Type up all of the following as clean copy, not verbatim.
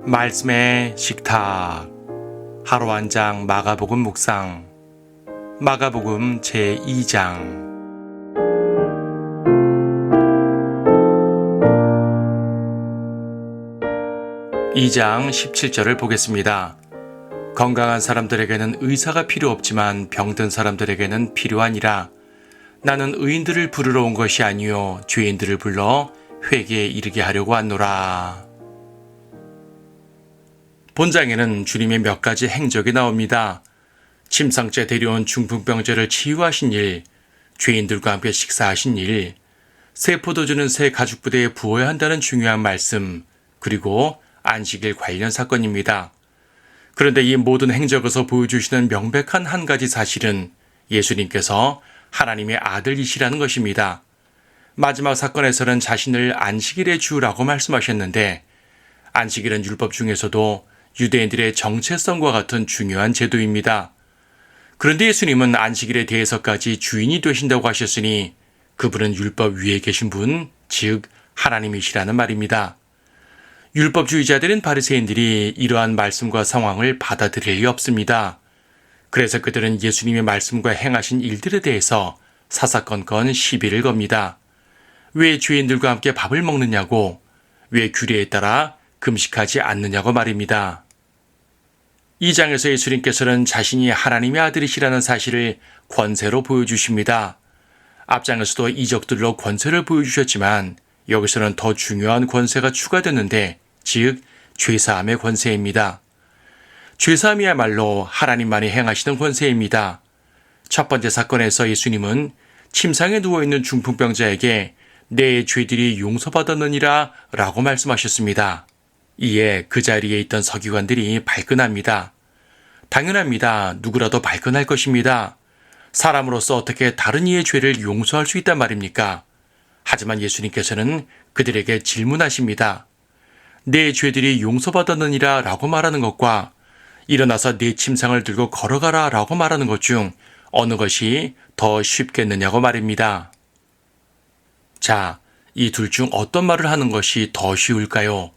말씀의 식탁 하루 한 장 마가복음 묵상 마가복음 제2장 2장 17절을 보겠습니다. 건강한 사람들에게는 의사가 필요 없지만 병든 사람들에게는 필요하니라. 나는 의인들을 부르러 온 것이 아니요 죄인들을 불러 회개에 이르게 하려고 왔노라. 본장에는 주님의 몇 가지 행적이 나옵니다. 침상째 데려온 중풍병자를 치유하신 일, 죄인들과 함께 식사하신 일, 새 포도주는 새 가죽부대에 부어야 한다는 중요한 말씀, 그리고 안식일 관련 사건입니다. 그런데 이 모든 행적에서 보여주시는 명백한 한 가지 사실은 예수님께서 하나님의 아들이시라는 것입니다. 마지막 사건에서는 자신을 안식일의 주라고 말씀하셨는데 안식일은 율법 중에서도 유대인들의 정체성과 같은 중요한 제도입니다. 그런데 예수님은 안식일에 대해서까지 주인이 되신다고 하셨으니 그분은 율법 위에 계신 분, 즉 하나님이시라는 말입니다. 율법주의자들인 바리새인들이 이러한 말씀과 상황을 받아들일 리 없습니다. 그래서 그들은 예수님의 말씀과 행하신 일들에 대해서 사사건건 시비를 겁니다. 왜 죄인들과 함께 밥을 먹느냐고, 왜 규례에 따라 금식하지 않느냐고 말입니다. 이 장에서 예수님께서는 자신이 하나님의 아들이시라는 사실을 권세로 보여주십니다. 앞장에서도 이적들로 권세를 보여주셨지만 여기서는 더 중요한 권세가 추가됐는데, 즉 죄사함의 권세입니다. 죄사함이야말로 하나님만이 행하시는 권세입니다. 첫 번째 사건에서 예수님은 침상에 누워있는 중풍병자에게 내 죄들이 용서받았느니라 라고 말씀하셨습니다. 이에 그 자리에 있던 서기관들이 발끈합니다. 당연합니다. 누구라도 발끈할 것입니다. 사람으로서 어떻게 다른 이의 죄를 용서할 수 있단 말입니까? 하지만 예수님께서는 그들에게 질문하십니다. 내 죄들이 용서받았느니라 라고 말하는 것과 일어나서 내 침상을 들고 걸어가라 라고 말하는 것 중 어느 것이 더 쉽겠느냐고 말입니다. 자, 이 둘 중 어떤 말을 하는 것이 더 쉬울까요?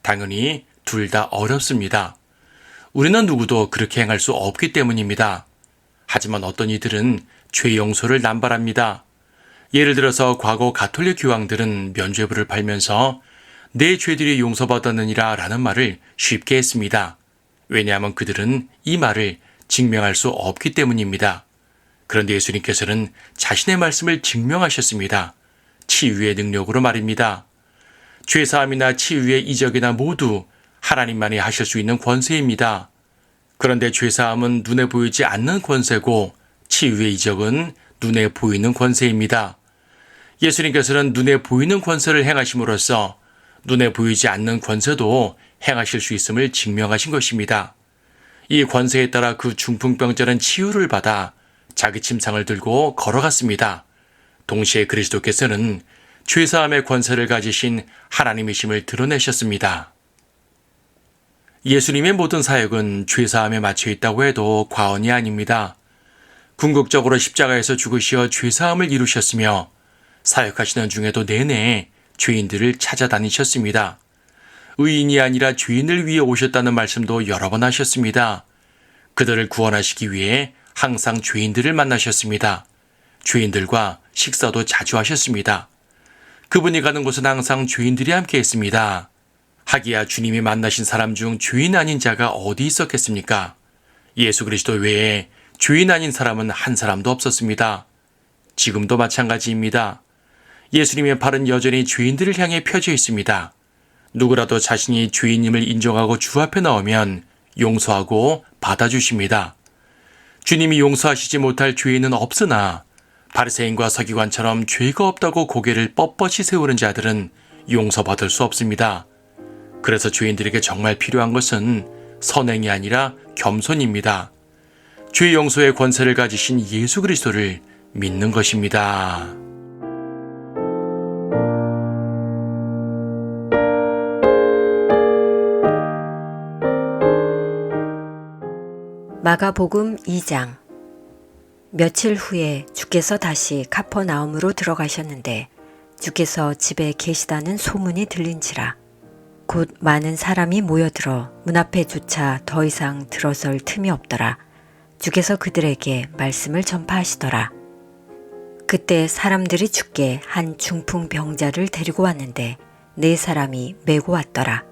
당연히 둘 다 어렵습니다. 우리는 누구도 그렇게 행할 수 없기 때문입니다. 하지만 어떤 이들은 죄 용서를 남발합니다. 예를 들어서 과거 가톨릭 교황들은 면죄부를 팔면서 내 죄들이 용서받았느니라 라는 말을 쉽게 했습니다. 왜냐하면 그들은 이 말을 증명할 수 없기 때문입니다. 그런데 예수님께서는 자신의 말씀을 증명하셨습니다. 치유의 능력으로 말입니다. 죄사함이나 치유의 이적이나 모두 하나님만이 하실 수 있는 권세입니다. 그런데 죄사함은 눈에 보이지 않는 권세고 치유의 이적은 눈에 보이는 권세입니다. 예수님께서는 눈에 보이는 권세를 행하심으로써 눈에 보이지 않는 권세도 행하실 수 있음을 증명하신 것입니다. 이 권세에 따라 그 중풍병자는 치유를 받아 자기 침상을 들고 걸어갔습니다. 동시에 그리스도께서는 죄사함의 권세를 가지신 하나님이심을 드러내셨습니다. 예수님의 모든 사역은 죄사함에 맞춰 있다고 해도 과언이 아닙니다. 궁극적으로 십자가에서 죽으시어 죄사함을 이루셨으며 사역하시는 중에도 내내 죄인들을 찾아다니셨습니다. 의인이 아니라 죄인을 위해 오셨다는 말씀도 여러 번 하셨습니다. 그들을 구원하시기 위해 항상 죄인들을 만나셨습니다. 죄인들과 식사도 자주 하셨습니다. 그분이 가는 곳은 항상 죄인들이 함께 했습니다. 하기야 주님이 만나신 사람 중 죄인 아닌 자가 어디 있었겠습니까? 예수 그리스도 외에 죄인 아닌 사람은 한 사람도 없었습니다. 지금도 마찬가지입니다. 예수님의 발은 여전히 죄인들을 향해 펴져 있습니다. 누구라도 자신이 죄인임을 인정하고 주 앞에 나오면 용서하고 받아주십니다. 주님이 용서하시지 못할 죄인은 없으나 바리새인과 서기관처럼 죄가 없다고 고개를 뻣뻣이 세우는 자들은 용서받을 수 없습니다. 그래서 죄인들에게 정말 필요한 것은 선행이 아니라 겸손입니다. 죄 용서의 권세를 가지신 예수 그리스도를 믿는 것입니다. 마가복음 2장. 며칠 후에 주께서 다시 카퍼나움으로 들어가셨는데 주께서 집에 계시다는 소문이 들린지라. 곧 많은 사람이 모여들어 문 앞에조차 더 이상 들어설 틈이 없더라. 주께서 그들에게 말씀을 전파하시더라. 그때 사람들이 주께 한 중풍병자를 데리고 왔는데 4사람이 메고 왔더라.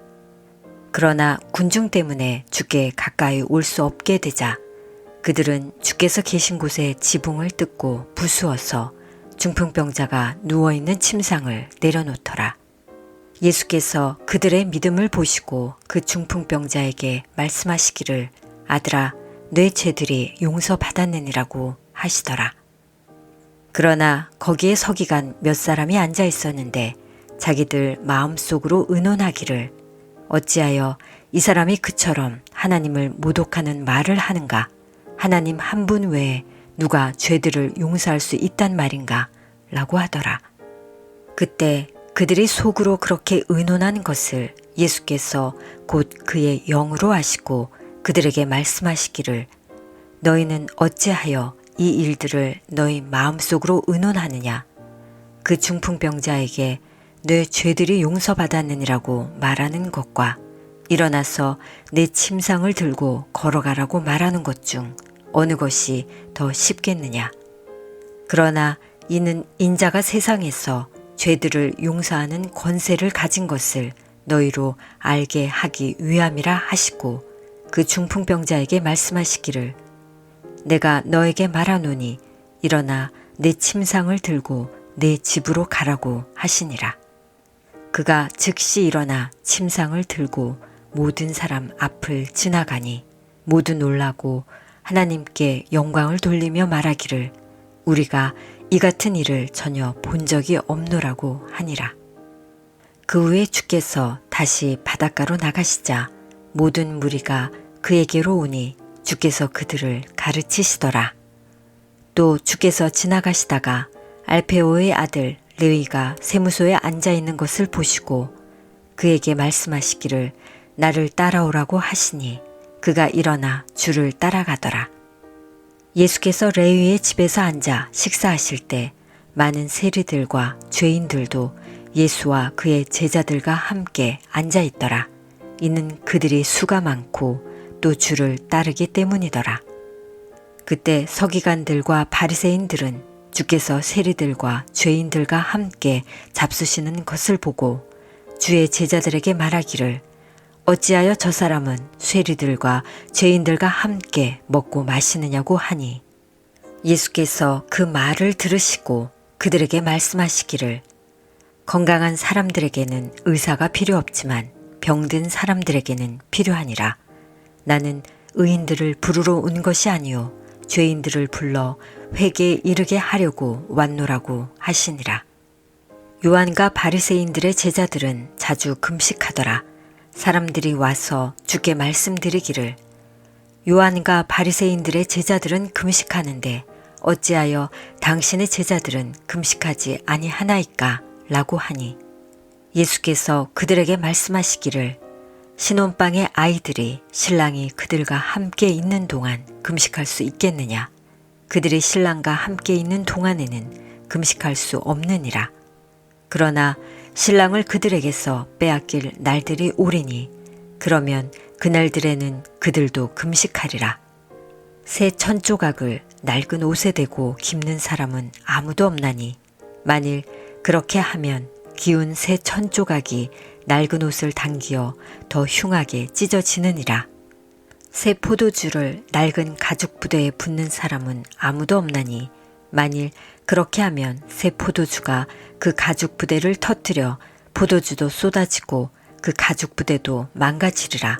그러나 군중 때문에 주께 가까이 올 수 없게 되자 그들은 주께서 계신 곳에 지붕을 뜯고 부수어서 중풍병자가 누워있는 침상을 내려놓더라. 예수께서 그들의 믿음을 보시고 그 중풍병자에게 말씀하시기를 아들아 내 죄들이 용서받았느니라고 하시더라. 그러나 거기에 서기관 몇 사람이 앉아 있었는데 자기들 마음속으로 의논하기를 어찌하여 이 사람이 그처럼 하나님을 모독하는 말을 하는가? 하나님 한 분 외에 누가 죄들을 용서할 수 있단 말인가? 라고 하더라. 그때 그들이 속으로 그렇게 의논한 것을 예수께서 곧 그의 영으로 아시고 그들에게 말씀하시기를 너희는 어찌하여 이 일들을 너희 마음속으로 의논하느냐? 그 중풍병자에게 내 죄들이 용서받았느니라고 말하는 것과 일어나서 내 침상을 들고 걸어가라고 말하는 것 중 어느 것이 더 쉽겠느냐? 그러나 이는 인자가 세상에서 죄들을 용서하는 권세를 가진 것을 너희로 알게 하기 위함이라 하시고 그 중풍병자에게 말씀하시기를 내가 너에게 말하노니 일어나 내 침상을 들고 내 집으로 가라고 하시니라. 그가 즉시 일어나 침상을 들고 모든 사람 앞을 지나가니 모두 놀라고 하나님께 영광을 돌리며 말하기를 우리가 이 같은 일을 전혀 본 적이 없노라고 하니라. 그 후에 주께서 다시 바닷가로 나가시자 모든 무리가 그에게로 오니 주께서 그들을 가르치시더라. 또 주께서 지나가시다가 알페오의 아들 레위가 세무소에 앉아 있는 것을 보시고 그에게 말씀하시기를 나를 따라오라고 하시니 그가 일어나 주를 따라가더라. 예수께서 레위의 집에서 앉아 식사하실 때 많은 세리들과 죄인들도 예수와 그의 제자들과 함께 앉아 있더라. 이는 그들이 수가 많고 또 주를 따르기 때문이더라. 그때 서기관들과 바리새인들은 주께서 세리들과 죄인들과 함께 잡수시는 것을 보고 주의 제자들에게 말하기를 어찌하여 저 사람은 세리들과 죄인들과 함께 먹고 마시느냐고 하니 예수께서 그 말을 들으시고 그들에게 말씀하시기를 건강한 사람들에게는 의사가 필요 없지만 병든 사람들에게는 필요하니라. 나는 의인들을 부르러 온 것이 아니요 죄인들을 불러 회개에 이르게 하려고 왔노라고 하시니라. 요한과 바리새인들의 제자들은 자주 금식하더라. 사람들이 와서 주께 말씀드리기를 요한과 바리새인들의 제자들은 금식하는데 어찌하여 당신의 제자들은 금식하지 아니하나이까? 라고 하니 예수께서 그들에게 말씀하시기를 신혼방의 아이들이 신랑이 그들과 함께 있는 동안 금식할 수 있겠느냐? 그들이 신랑과 함께 있는 동안에는 금식할 수 없느니라. 그러나 신랑을 그들에게서 빼앗길 날들이 오리니 그러면 그날들에는 그들도 금식하리라. 새 천조각을 낡은 옷에 대고 깁는 사람은 아무도 없나니 만일 그렇게 하면 기운 새 천조각이 낡은 옷을 당기어 더 흉하게 찢어지느니라. 새 포도주를 낡은 가죽 부대에 붓는 사람은 아무도 없나니 만일 그렇게 하면 새 포도주가 그 가죽 부대를 터뜨려 포도주도 쏟아지고 그 가죽 부대도 망가지리라.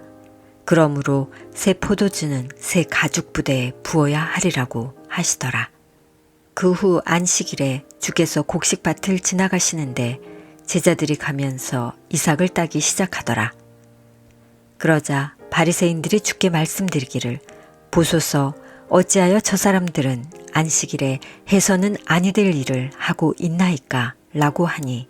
그러므로 새 포도주는 새 가죽 부대에 부어야 하리라고 하시더라. 그 후 안식일에 주께서 곡식밭을 지나가시는데 제자들이 가면서 이삭을 따기 시작하더라. 그러자 바리새인들이 주께 말씀드리기를 보소서 어찌하여 저 사람들은 안식일에 해서는 아니 될 일을 하고 있나이까? 라고 하니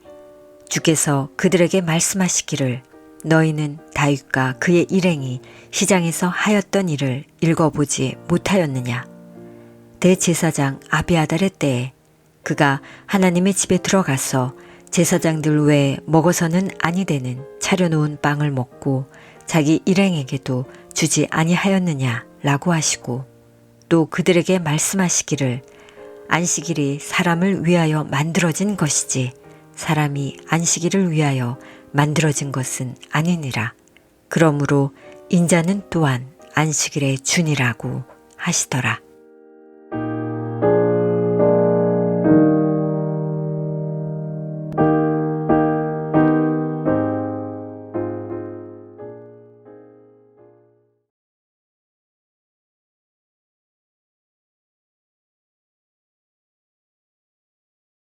주께서 그들에게 말씀하시기를 너희는 다윗과 그의 일행이 시장에서 하였던 일을 읽어보지 못하였느냐? 대제사장 아비아달의 때에 그가 하나님의 집에 들어가서 제사장들 외에 먹어서는 아니 되는 차려놓은 빵을 먹고 자기 일행에게도 주지 아니하였느냐 라고 하시고 또 그들에게 말씀하시기를 안식일이 사람을 위하여 만들어진 것이지 사람이 안식일을 위하여 만들어진 것은 아니니라. 그러므로 인자는 또한 안식일의 주니라고 하시더라.